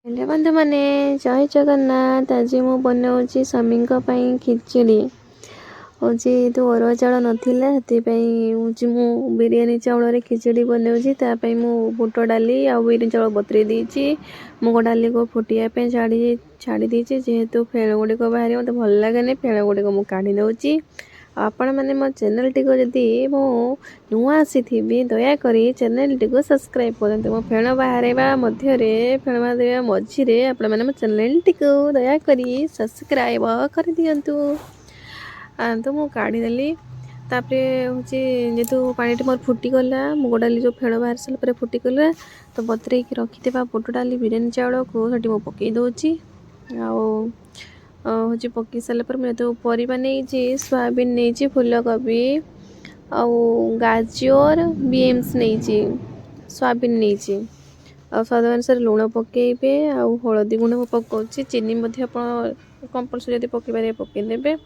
Hello बंधु मैंने जय जगन्नाथ। आज मु बनाऊँगी स्वामी खिचड़ी हूँ तो अरुआ चाउल नाला हूँ मु बिरियानी चाउल खिचड़ी बनाऊँगी मु बुट डाली आ बिरियानी चाउल बतरे देती मुग डाली को फुटापी छाड़ी देती जेहेतु फेण गुड़िक बाहर मत भल लगे फेण गुड़िक मुझे काढ़ी दौची आपण मैंने मो चैनल टी जदि मु नुआ आसी दयाकोरी चैनल टी सब्सक्राइब करूँ मो फेण बाहर मध्य फेण बाहर मझीरे आपण मैंने मो चैनल टी दयाकोरी सब्सक्राइब कर दिंतु। तो मु काढ़ीदेली तापर हूँ जेहेतु पानी मोर फुटीगला मुग डाली जो फेण बाहर सारा फुटीगला तो बतरे रखि बुट डाली बिरियानी चाउल को मु पकई दूची हूँ पकई सारापर मुझे तो परिवा नहीं सोयाबीन नहीं फूलकोबी आउ गाजर बीन्स नहीं सोयाबीन नहीं स्वाद अनुसार लुण पकेबे आउ हलदी गुंड पकाउची चीनी कंपलसरी यदि पकईबारे पकईदेवे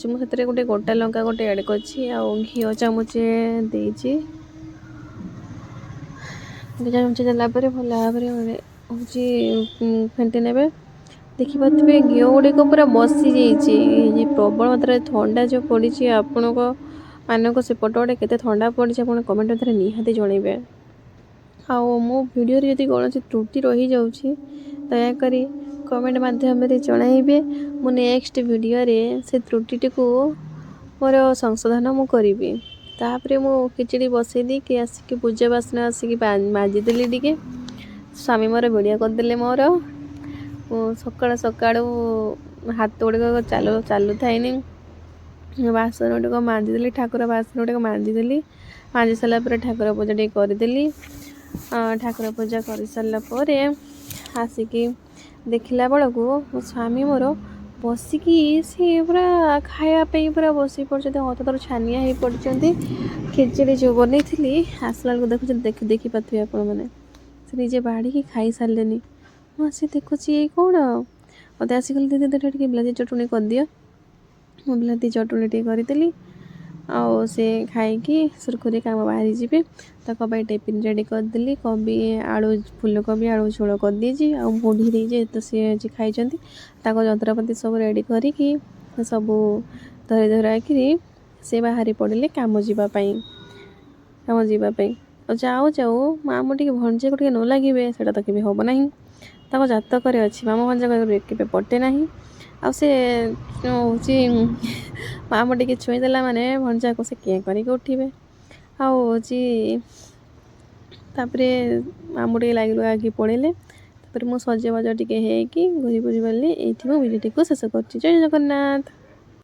मुझे गोटे गोटा लंका गोटे ऐड करछि घी चामचे देछि चामचे देला भल भाव हूँ फेंटी ने देखिपे घी गुड़िक पूरा बसी जाइए प्रबल मात्रा ठंडा जो पड़ी आपण मानक सेपट गोटे केते ठंडा पड़ी आप कमेंट मध्य निहाती जनइबे मो वीडियो यदि कौन त्रुटि रही जाऊँगी दयाकोरी कमेंट माध्यम जनइबे मु नेक्स्ट वीडियो रे से त्रुटि को मोर संशोधन मु करी तापर मु खिचड़ी बसई दी कि आसिक पूजा बासना आसिक माजिदेली टे स्वामी मोर वीडियो करदे मोर सकाल सकाळू हाथ गुड़िक चालू थाएनि बासन गुड़िक माजिदेली ठाकुर बासन गुड़िक माजिदेली माजि सारापर ठाकुर पूजा टे करदेली ठाकुर पूजा कर सारापर आसिकी देखला बेलू मो स्वामी मोर बसिकी सी पूरा खायापी पूरा बस पड़ते हाथ तर छानिया हो पड़ते खिचड़ी जो बन आसला देखु देखिपे आपण मैंने से निजे बाढ़ी खाई सारे मुझे देखुची ये कौन मत आसिक दीदी टे बिलाती चटुणी कर दियो मु बिलाती चटुणी टे करदेली से खाई सुरखुरी काम बाहरी जी तक टिफिन रेडी करदेली कोबी आलू फूलकोबी आलू झोल कर दीजिए मुढ़ी देजे तो सी खाई जंत्रपाति सब रेडी करी सब धरी धराकि से बाहरी पड़े काम जावाई जाऊ जाऊ मामू टे भंजे को न लगे से तो केवे हम ना जातक अच्छी मामू भंजा के पटे ना से हूँ मामू टे छुईदेला माने भंजा को से क्या करके उठे तापरे मामू टे लगे लगे पड़े तापर मु सजबाज टे घूरी घूरी गली ये भिडियो टी शेष कर जय जगन्नाथ।